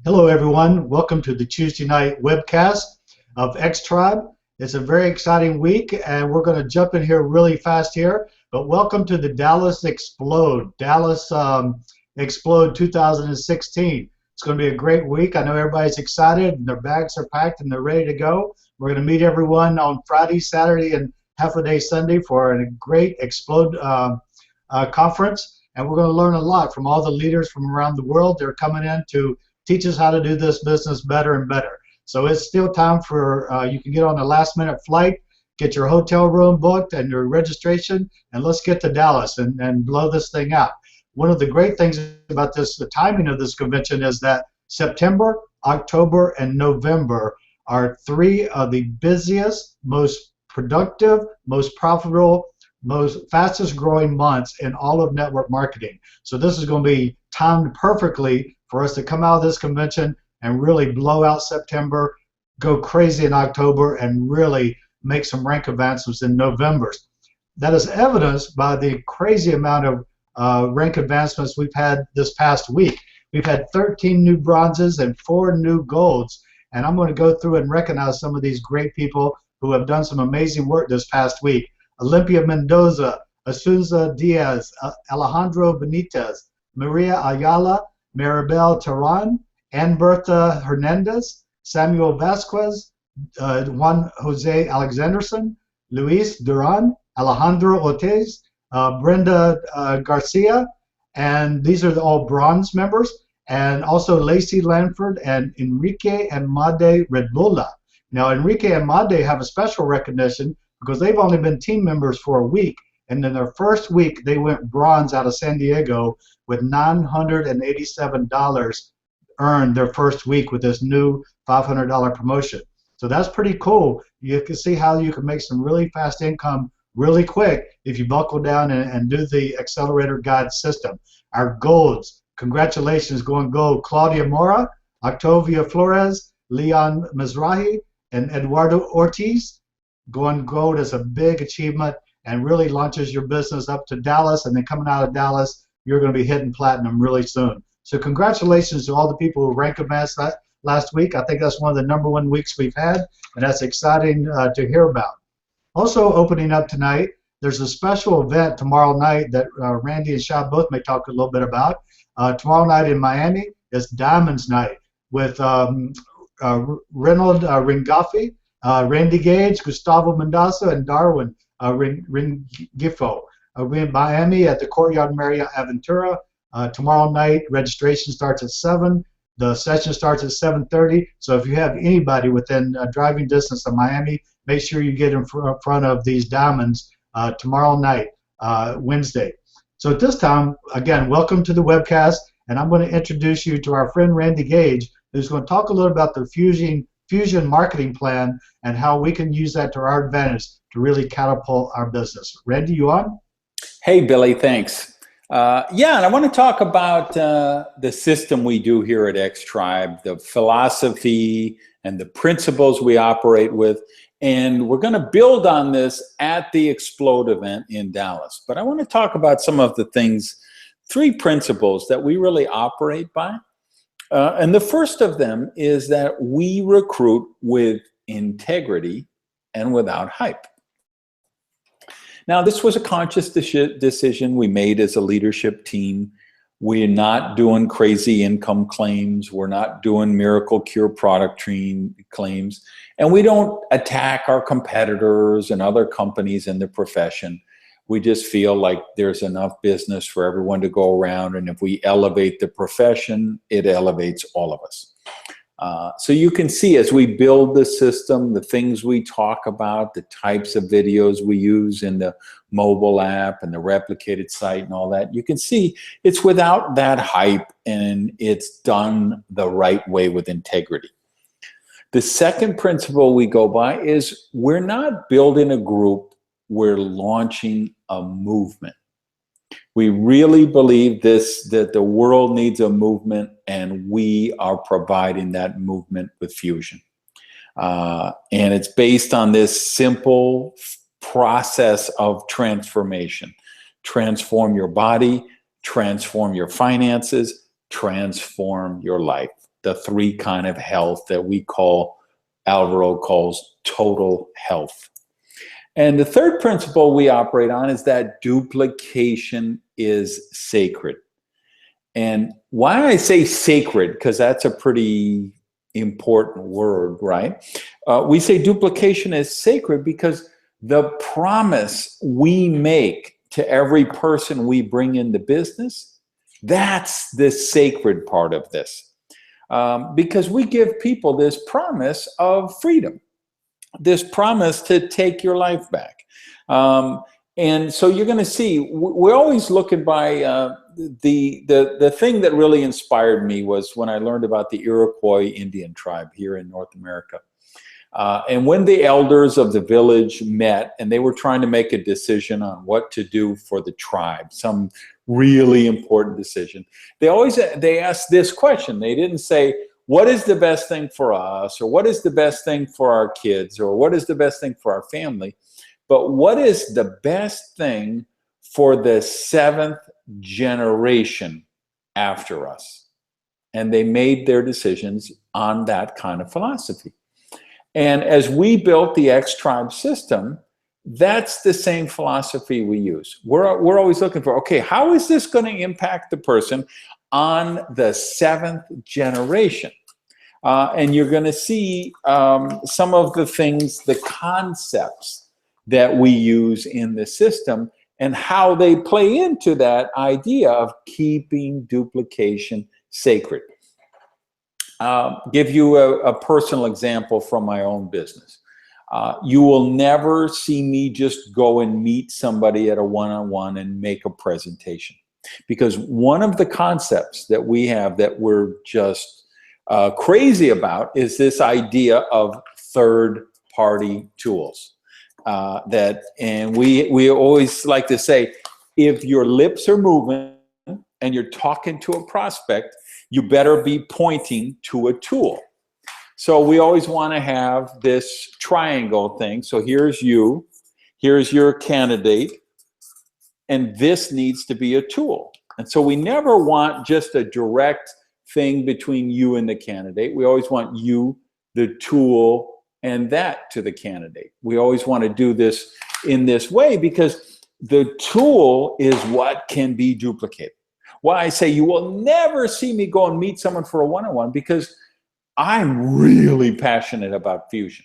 Hello, everyone. Welcome to the Tuesday night webcast of X Tribe. It's a very exciting week, and we're going to jump in here really fast here. But welcome to the Dallas Explode, Explode 2016. It's going to be a great week. I know everybody's excited, and their bags are packed, and they're ready to go. We're going to meet everyone on Friday, Saturday, and half a day Sunday for a great Explode conference. And we're going to learn a lot from all the leaders from around the world. They're coming in to teach us how to do this business better and better. So it's still time for, you can get on a last minute flight, get your hotel room booked and your registration, and let's get to Dallas and blow this thing out. One of the great things about this, the timing of this convention, is that September, October, and November are three of the busiest, most productive, most profitable, most fastest growing months in all of network marketing. So this is going to be timed perfectly for us to come out of this convention and really blow out September, go crazy in October, and really make some rank advancements in November. That is evidenced by the crazy amount of rank advancements we've had this past week. We've had 13 new bronzes and 4 new golds, and I'm going to go through and recognize some of these great people who have done some amazing work this past week. Olympia Mendoza, Asunza Diaz, Alejandro Benitez, Maria Ayala, Maribel Terran, Ann Bertha Hernandez, Samuel Vasquez, Juan Jose Alexanderson, Luis Duran, Alejandro Ortiz, Brenda Garcia, and these are all bronze members, and also Lacey Lanford and Enrique and Made Redbola. Now, Enrique and Made have a special recognition because they've only been team members for a week, and in their first week, they went bronze out of San Diego with $987 earned their first week with this new $500 promotion. So that's pretty cool. You can see how you can make some really fast income really quick if you buckle down and do the accelerator guide system. Our golds, congratulations, going gold. Claudia Mora, Octavia Flores, Leon Mizrahi, and Eduardo Ortiz. Going gold is a big achievement and really launches your business up to Dallas, and then coming out of Dallas, you're going to be hitting platinum really soon. So congratulations to all the people who rank advanced last week. I think that's one of the #1 weeks we've had, and that's exciting to hear about. Also opening up tonight, there's a special event tomorrow night that Randy and Shai both may talk a little bit about. Tomorrow night in Miami is Diamonds Night with Reynold Ringaffi, Randy Gage, Gustavo Mendoza, and Darwin Ringifo. We're in Miami at the Courtyard Marriott Aventura. Tomorrow night, registration starts at 7. The session starts at 7:30. So if you have anybody within driving distance of Miami, make sure you get in front of these diamonds tomorrow night, Wednesday. So at this time, again, welcome to the webcast, and I'm going to introduce you to our friend Randy Gage, who's going to talk a little about the Fusion marketing plan and how we can use that to our advantage to really catapult our business. Randy, you on? Hey, Billy, thanks. Yeah, and I want to talk about the system we do here at X Tribe, the philosophy and the principles we operate with, and we're going to build on this at the Explode event in Dallas. But I want to talk about some of the things, 3 principles that we really operate by. And the first of them is that we recruit with integrity and without hype. Now, this was a conscious decision we made as a leadership team. We're not doing crazy income claims. We're not doing miracle cure product claims. And we don't attack our competitors and other companies in the profession. We just feel like there's enough business for everyone to go around. And if we elevate the profession, it elevates all of us. So you can see as we build the system, the things we talk about, the types of videos we use in the mobile app and the replicated site and all that, you can see it's without that hype and it's done the right way with integrity. The second principle we go by is we're not building a group, we're launching a movement. We really believe that the world needs a movement, and we are providing that movement with Fusion. And it's based on this simple process of transformation. Transform your body, transform your finances, transform your life. The three kind of health that Alvaro calls total health. And the third principle we operate on is that duplication is sacred. And why I say sacred, because that's a pretty important word, right? We say duplication is sacred because the promise we make to every person we bring into business, that's the sacred part of this. Because we give people this promise of freedom, this promise to take your life back. And so you're going to see, we're always looking by the thing that really inspired me was when I learned about the Iroquois Indian tribe here in North America. And when the elders of the village met and they were trying to make a decision on what to do for the tribe, some really important decision, they asked this question. They didn't say, what is the best thing for us, or what is the best thing for our kids, or what is the best thing for our family, but what is the best thing for the seventh generation after us? And they made their decisions on that kind of philosophy. And as we built the X-Tribe system, that's the same philosophy we use. We're always looking for, okay, how is this going to impact the person on the seventh generation? And you're going to see some of the things, the concepts that we use in the system and how they play into that idea of keeping duplication sacred. Give you a personal example from my own business. You will never see me just go and meet somebody at a one-on-one and make a presentation. Because one of the concepts that we have that we're just crazy about is this idea of third-party tools. And we always like to say, if your lips are moving and you're talking to a prospect, you better be pointing to a tool. So we always want to have this triangle thing. So here's you, here's your candidate, and this needs to be a tool. And so we never want just a direct thing between you and the candidate. We always want you, the tool, and that to the candidate. We always want to do this in this way because the tool is what can be duplicated. Why I say you will never see me go and meet someone for a one-on-one, because I'm really passionate about fusion.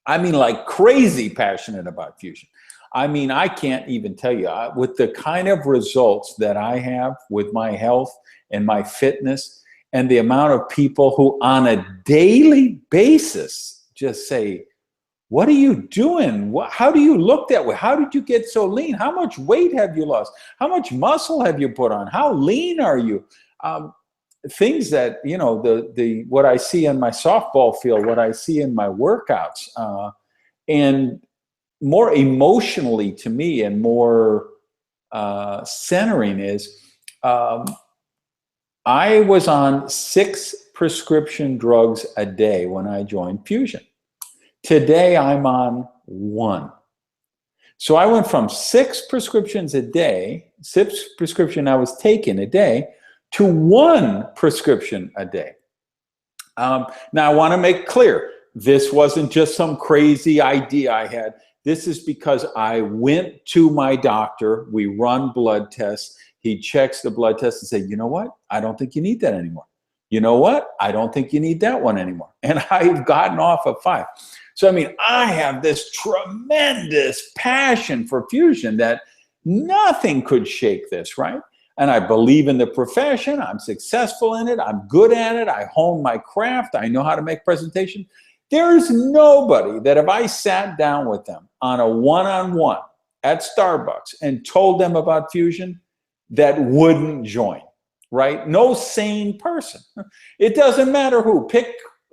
I mean, like crazy passionate about fusion. I mean, I can't even tell you, with the kind of results that I have with my health and my fitness and the amount of people who on a daily basis just say, what are you doing? How do you look that way? How did you get so lean? How much weight have you lost? How much muscle have you put on? How lean are you? Things that, you know, what I see in my softball field, what I see in my workouts, and more emotionally to me and more centering is, I was on 6 prescription drugs a day when I joined Fusion. Today, I'm on 1. So I went from 6 prescriptions a day, 6 prescriptions I was taking a day, to 1 prescription a day. Now, I want to make clear, this wasn't just some crazy idea I had. This is because I went to my doctor. We run blood tests. He checks the blood test and says, you know what? I don't think you need that anymore. You know what? I don't think you need that one anymore. And I've gotten off of 5. So, I mean, I have this tremendous passion for fusion that nothing could shake this, right? And I believe in the profession. I'm successful in it. I'm good at it. I hone my craft. I know how to make presentation. There's nobody that if I sat down with them on a one-on-one at Starbucks and told them about fusion, that wouldn't join, right? No sane person. It doesn't matter who. Pick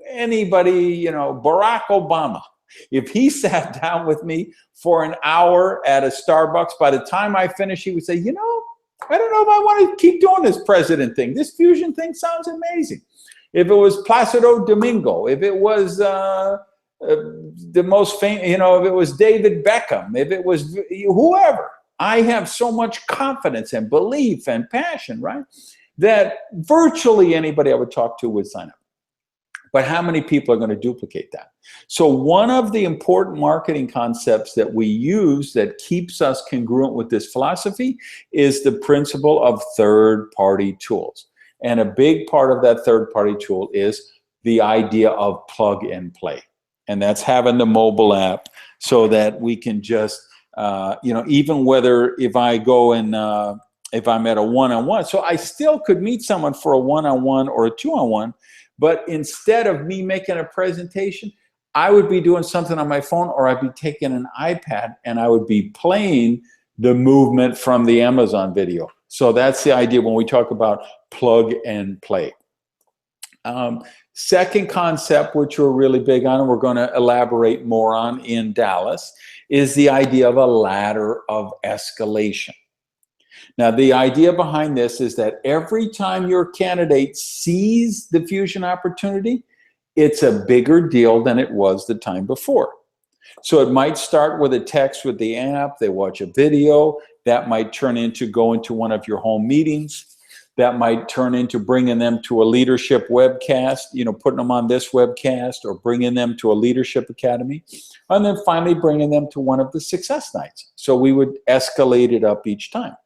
anybody, you know, Barack Obama. If he sat down with me for an hour at a Starbucks, by the time I finish, he would say, you know, I don't know if I want to keep doing this president thing. This fusion thing sounds amazing. If it was Placido Domingo, if it was the most famous, you know, if it was David Beckham, if it was whoever, I have so much confidence and belief and passion, right? that virtually anybody I would talk to would sign up. But how many people are going to duplicate that? So one of the important marketing concepts that we use that keeps us congruent with this philosophy is the principle of third-party tools. And a big part of that third-party tool is the idea of plug and play. And that's having the mobile app so that we can just, even whether if I go and if I'm at a one-on-one, so I still could meet someone for a one-on-one or a two-on-one, but instead of me making a presentation, I would be doing something on my phone, or I'd be taking an iPad and I would be playing the movement from the Amazon video. So that's the idea when we talk about plug and play. Second concept, which we're really big on and we're going to elaborate more on in Dallas, is the idea of a ladder of escalation. Now, the idea behind this is that every time your candidate sees the Fusion opportunity, it's a bigger deal than it was the time before. So it might start with a text with the app, they watch a video, that might turn into going to one of your home meetings, that might turn into bringing them to a leadership webcast, putting them on this webcast, or bringing them to a leadership academy, and then finally bringing them to one of the success nights. So we would escalate it up each time.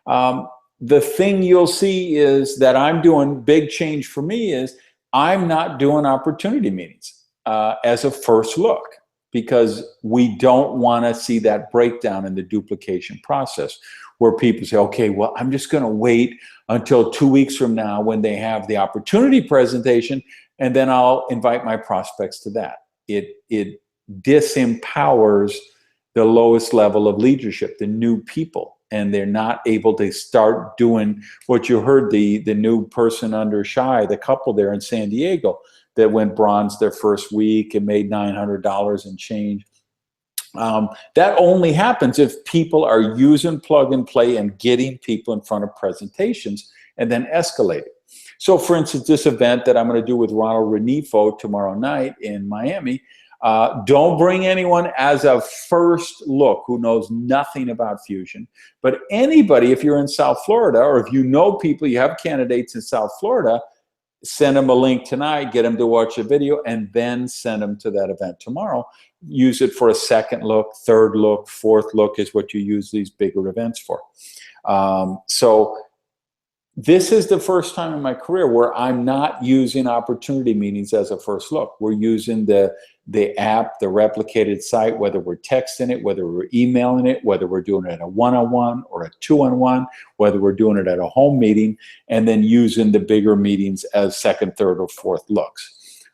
The thing you'll see is that I'm doing big change for me is I'm not doing opportunity meetings as a first look, because we don't want to see that breakdown in the duplication process where people say, okay, well, I'm just going to wait until 2 weeks from now when they have the opportunity presentation, and then I'll invite my prospects to that. It disempowers the lowest level of leadership, the new people, and they're not able to start doing what you heard the new person under Shai, the couple there in San Diego that went bronze their first week and made $900 and change. That only happens if people are using plug and play and getting people in front of presentations and then escalating. So for instance, this event that I'm going to do with Ronald Renifo tomorrow night in Miami, don't bring anyone as a first look who knows nothing about Fusion, but anybody, if you're in South Florida, or if you know people, you have candidates in South Florida, send them a link tonight, get them to watch a video, and then send them to that event tomorrow. Use it for a second look, third look, fourth look is what you use these bigger events for. So this is the first time in my career where I'm not using opportunity meetings as a first look. We're using the app, the replicated site, whether we're texting it, whether we're emailing it, whether we're doing it at a one-on-one or a two-on-one, whether we're doing it at a home meeting, and then using the bigger meetings as second, third, or fourth looks.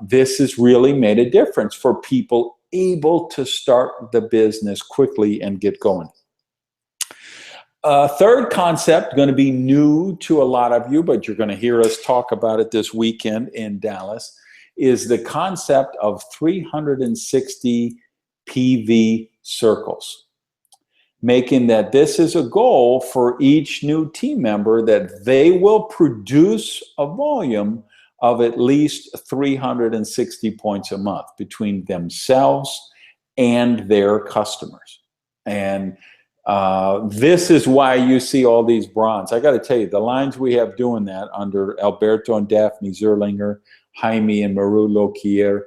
This has really made a difference for people able to start the business quickly and get going. Third concept, going to be new to a lot of you, but you're going to hear us talk about it this weekend in Dallas, is the concept of 360 PV circles. Making that this is a goal for each new team member that they will produce a volume of at least 360 points a month between themselves and their customers. And this is why you see all these bronze. I got to tell you, the lines we have doing that under Alberto and Daphne Zerlinger, Jaime and Maru Loquier.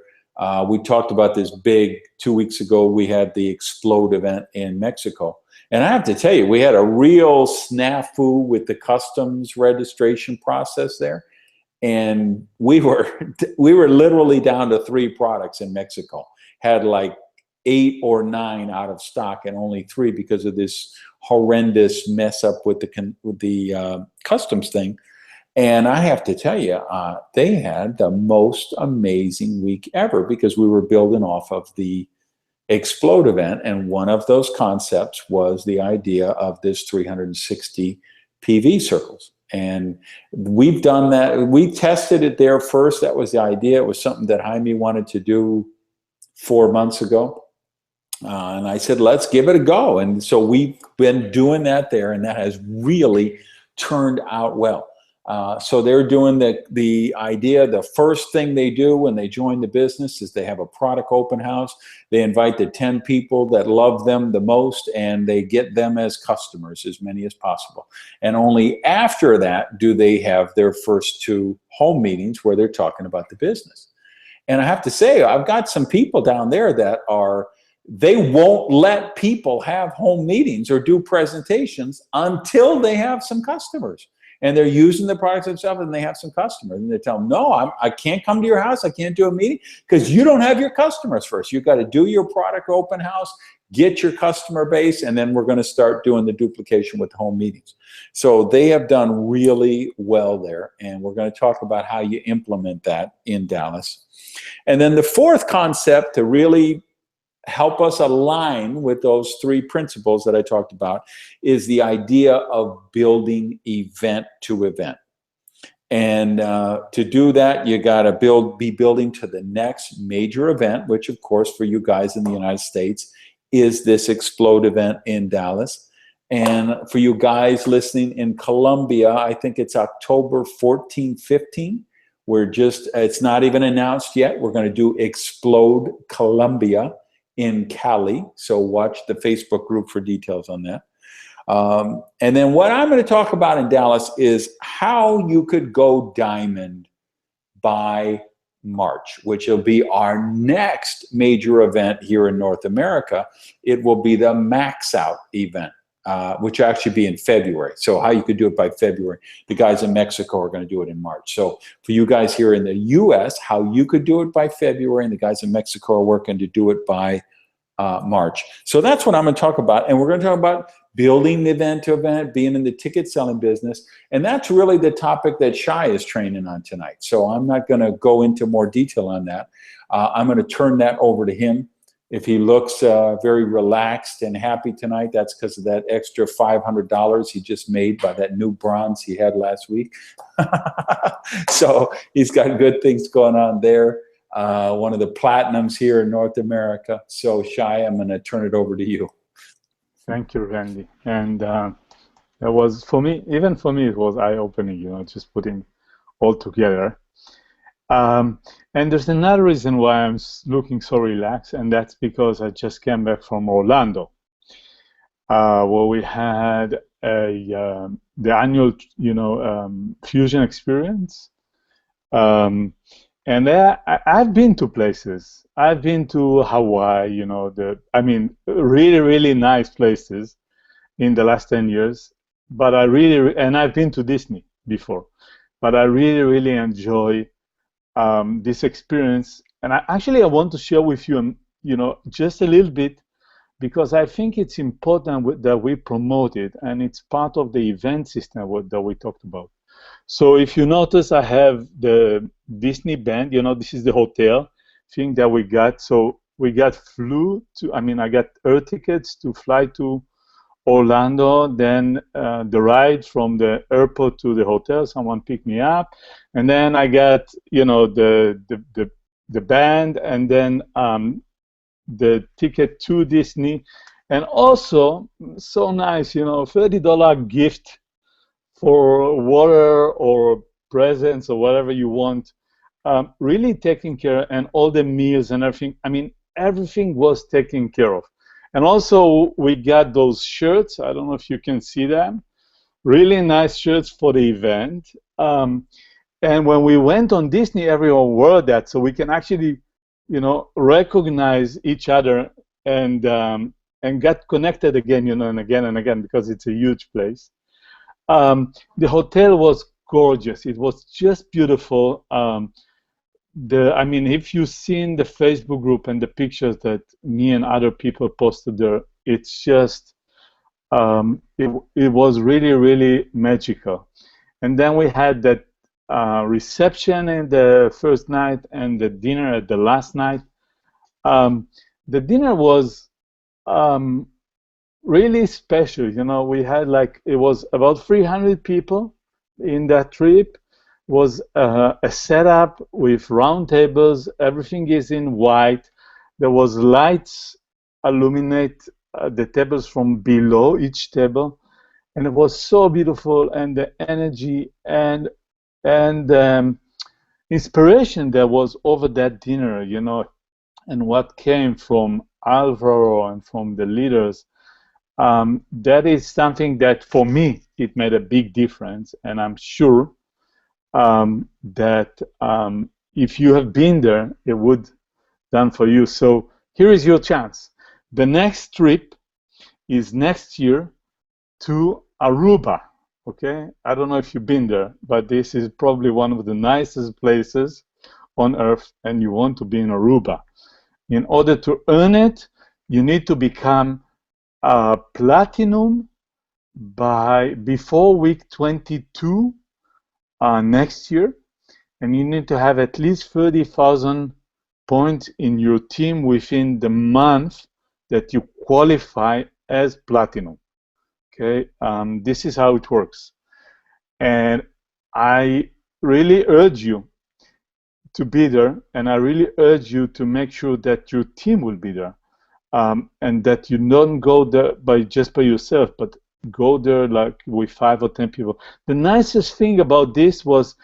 We talked about this big 2 weeks ago. We had the Explode event in Mexico. And I have to tell you, we had a real snafu with the customs registration process there. And we were literally down to 3 products in Mexico. Had like 8 or 9 out of stock and only 3 because of this horrendous mess up with the customs thing. And I have to tell you, they had the most amazing week ever because we were building off of the Explode event. And one of those concepts was the idea of this 360 PV circles. And we've done that. We tested it there first. That was the idea. It was something that Jaime wanted to do 4 months ago. And I said, let's give it a go. And so we've been doing that there, and that has really turned out well. So they're doing the idea, the first thing they do when they join the business is they have a product open house. They invite the 10 people that love them the most, and they get them as customers, as many as possible. And only after that do they have their first 2 home meetings where they're talking about the business. And I have to say, I've got some people down there that they won't let people have home meetings or do presentations until they have some customers. And they're using the products themselves and they have some customers. And they tell them, no, I can't come to your house. I can't do a meeting because you don't have your customers first. You've got to do your product open house, get your customer base, and then we're going to start doing the duplication with home meetings. So they have done really well there. And we're going to talk about how you implement that in Dallas. And then the fourth concept to really help us align with those 3 principles that I talked about is the idea of building event to event. And to do that, you got to be building to the next major event, which of course for you guys in the United States is this Explode event in Dallas. And for you guys listening in Colombia, I think it's October 14, 15. It's not even announced yet. We're going to do Explode Colombia in Cali. So watch the Facebook group for details on that. And then what I'm going to talk about in Dallas is how you could go diamond by March, which will be our next major event here in North America. It will be the Max Out event, which will actually be in February. So how you could do it by February. The guys in Mexico are going to do it in March. So for you guys here in the US, how you could do it by February, and the guys in Mexico are working to do it by March. So that's what I'm going to talk about. And we're going to talk about building the event to event, being in the ticket selling business. And that's really the topic that Shai is training on tonight. So I'm not going to go into more detail on that. I'm going to turn that over to him. If he looks very relaxed and happy tonight, that's because of that extra $500 he just made by that new bronze he had last week. So he's got good things going on there. One of the platinums here in North America. So Shai, I'm going to turn it over to you. Thank you, Randy. And that was, for me, even for me, it was eye-opening, just putting all together. And there's another reason why I'm looking so relaxed, and that's because I just came back from Orlando, where we had the annual, Fusion experience. And there, I've been to places. I've been to Hawaii, really, really nice places in the last 10 years. But and I've been to Disney before, but I really, really enjoy this experience. And I want to share with you, just a little bit, because I think it's important that we promote it, and it's part of the event system that we talked about. So if you notice, I have the Disney band. This is the hotel thing that we got. So I got air tickets to fly to Orlando, then the ride from the airport to the hotel. Someone picked me up, and then I got the band, and then the ticket to Disney, and also so nice, $30 gift for water or presents or whatever you want. Really taken care, and all the meals and everything. Everything was taken care of. And also, we got those shirts. I don't know if you can see them. Really nice shirts for the event. And when we went on Disney, everyone wore that, so we can actually, recognize each other and get connected again, and again and again, because it's a huge place. The hotel was gorgeous. It was just beautiful. If you've seen the Facebook group and the pictures that me and other people posted there, it's just, it was really, really magical. And then we had that reception in the first night and the dinner at the last night. The dinner was really special. We had it was about 300 people in that trip. Was a setup with round tables. Everything is in white. There was lights illuminate the tables from below each table, and it was so beautiful. And the energy, and And inspiration that was over that dinner, you know, and what came from Alvaro and from the leaders, that is something that for me, it made a big difference. And I'm sure that if you have been there, it would done for you. So here is your chance. The next trip is next year to Aruba. Okay, I don't know if you've been there, but this is probably one of the nicest places on earth, and you want to be in Aruba. In order to earn it, you need to become a platinum before week 22 next year, and you need to have at least 30,000 points in your team within the month that you qualify as platinum. Okay, this is how it works, and I really urge you to be there, and I really urge you to make sure that your team will be there, and that you don't go there just by yourself, but go there like with 5 or 10 people. The nicest thing about this was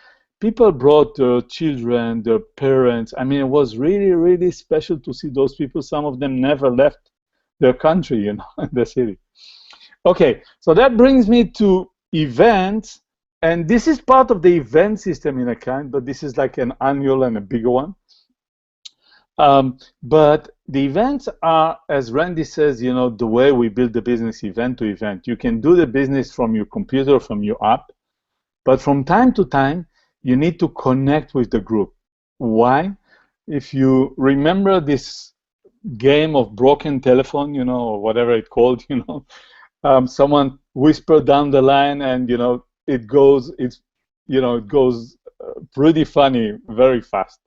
people brought their children, their parents. I mean, it was really, really special to see those people. Some of them never left their country, you know, the city. Okay, so that brings me to events, and this is part of the event system in a kind, but this is like an annual and a bigger one. But the events are, as Randy says, you know, the way we build the business event to event. You can do the business from your computer, from your app, but from time to time, you need to connect with the group. Why? If you remember this game of broken telephone, you know, or whatever it's called, you know, someone whispered down the line, and you know, it goes pretty funny very fast.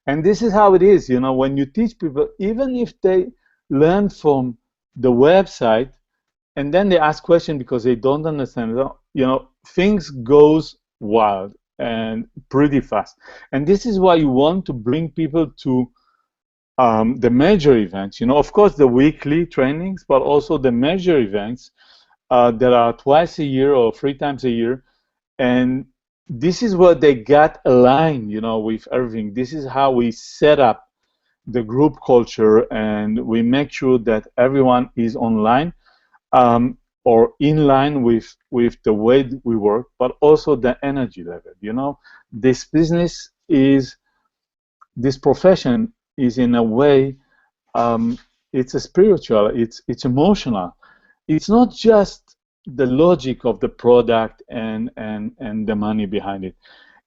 And this is how it is, you know, when you teach people, even if they learn from the website and then they ask questions because they don't understand, you know, things goes wild and pretty fast. And this is why you want to bring people to the major events, you know, of course the weekly trainings, but also the major events that are twice a year or 3 times a year. And this is where they got aligned, you know, with everything. This is how we set up the group culture, and we make sure that everyone is online or in line with the way we work, but also the energy level. You know, this business is, this profession is in a way, it's a spiritual, it's emotional. It's not just the logic of the product and the money behind it.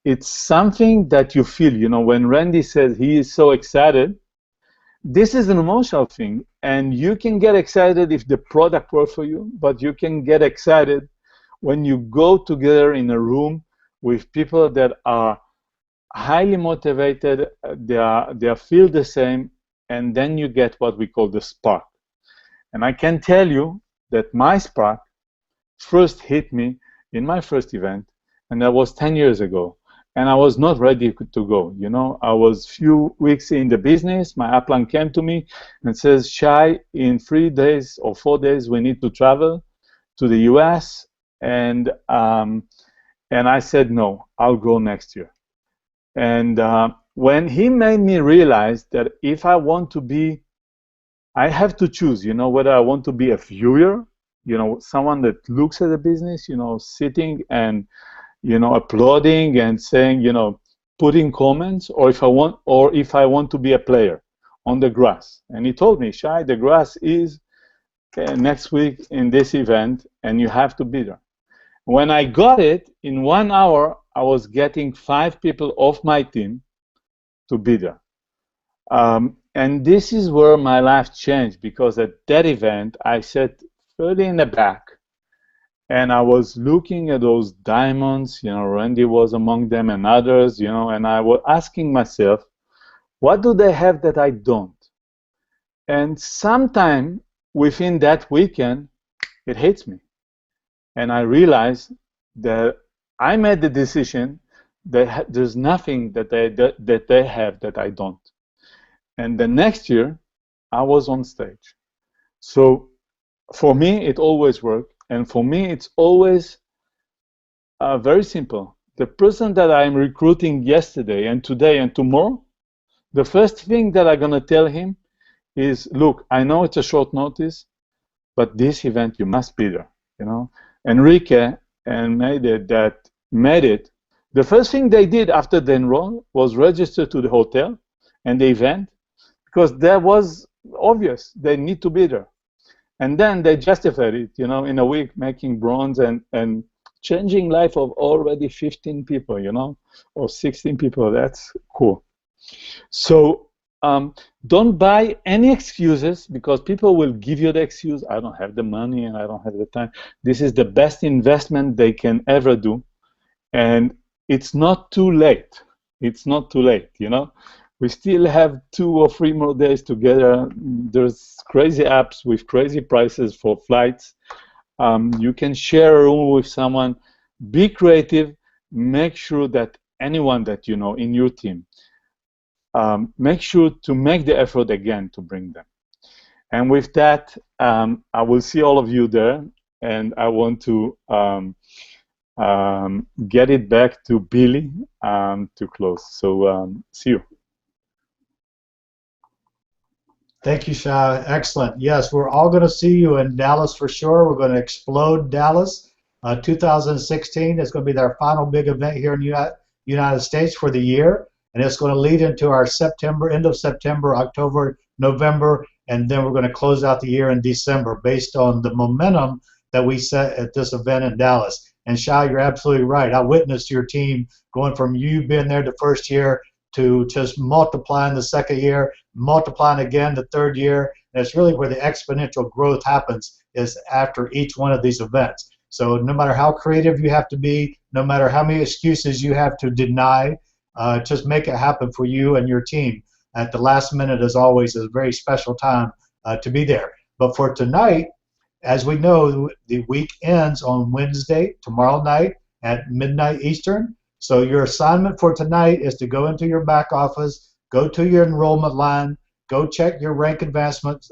It's something that you feel, you know, when Randy says he is so excited, this is an emotional thing, and you can get excited if the product works for you, but you can get excited when you go together in a room with people that are highly motivated, they feel the same, and then you get what we call the spark. And I can tell you that my spark first hit me in my first event, and that was 10 years ago. And I was not ready to go. You know, I was few weeks in the business. My upline came to me and says, Shai, in 3 days or 4 days, we need to travel to the US. And I said, no, I'll go next year. And when he made me realize that if I want to be, I have to choose, you know, whether I want to be a viewer, you know, someone that looks at the business, you know, sitting and, you know, applauding and saying, you know, putting comments, or if I want to be a player on the grass. And he told me, Shai, the grass is next week in this event, and you have to be there. When I got it, in 1 hour, I was getting 5 people off my team to be there. And this is where my life changed, because at that event, I sat fairly in the back, and I was looking at those diamonds, you know, Randy was among them and others, you know, and I was asking myself, what do they have that I don't? And sometime within that weekend, it hits me. And I realized that I made the decision that there's nothing that they have that I don't. And the next year, I was on stage. So for me, it always worked. And for me, it's always very simple. the person that I'm recruiting yesterday and today and tomorrow, the first thing that I'm going to tell him is, look, I know it's a short notice, but this event, you must be there, you know. Enrique and Mayday that made it, the first thing they did after they enrolled was register to the hotel and the event, because that was obvious, they need to be there. And then they justified it, you know, in a week, making bronze and changing life of already 15 people, you know, or 16 people. That's cool. So don't buy any excuses, because people will give you the excuse, I don't have the money and I don't have the time. This is the best investment they can ever do. And it's not too late. It's not too late, you know. We still have 2 or 3 more days together. There's crazy apps with crazy prices for flights. You can share a room with someone. Be creative. Make sure that anyone that you know in your team, make sure to make the effort again to bring them. And with that, I will see all of you there. And I want to get it back to Billy to close. So see you. Thank you, Shai. Excellent. Yes, we're all going to see you in Dallas for sure. We're going to explode Dallas. 2016 is going to be our final big event here in the United States for the year, and it's going to lead into our September, end of September, October, November, and then we're going to close out the year in December based on the momentum that we set at this event in Dallas. And Shai, you're absolutely right. I witnessed your team going from you being there the first year to just multiplying the second year, multiplying again the third year. And it's really where the exponential growth happens, is after each one of these events. So no matter how creative you have to be, no matter how many excuses you have to deny, just make it happen for you and your team. At the last minute, as always, is a very special time to be there. But for tonight, as we know, the week ends on Wednesday, tomorrow night at midnight Eastern. So your assignment for tonight is to go into your back office, go to your enrollment line, go check your rank advancement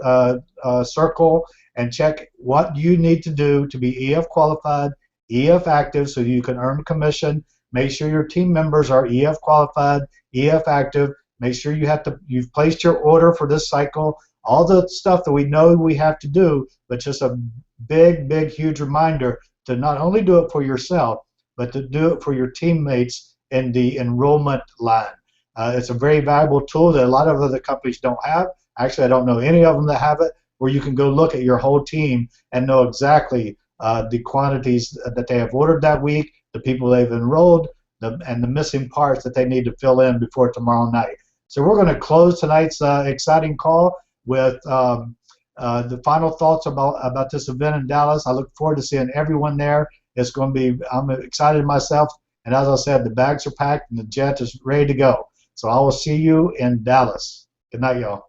circle, and check what you need to do to be EF qualified, EF active, so you can earn commission. Make sure your team members are EF qualified, EF active. Make sure you've placed your order for this cycle. All the stuff that we know we have to do, but just a big, big, huge reminder to not only do it for yourself, but to do it for your teammates in the enrollment line. It's a very valuable tool that a lot of other companies don't have. Actually, I don't know any of them that have it, where you can go look at your whole team and know exactly the quantities that they have ordered that week, the people they've enrolled, and the missing parts that they need to fill in before tomorrow night. So we're going to close tonight's exciting call with the final thoughts about this event in Dallas. I look forward to seeing everyone there. It's going to be, I'm excited myself, and as I said, the bags are packed and the jet is ready to go. So I will see you in Dallas. Good night, y'all.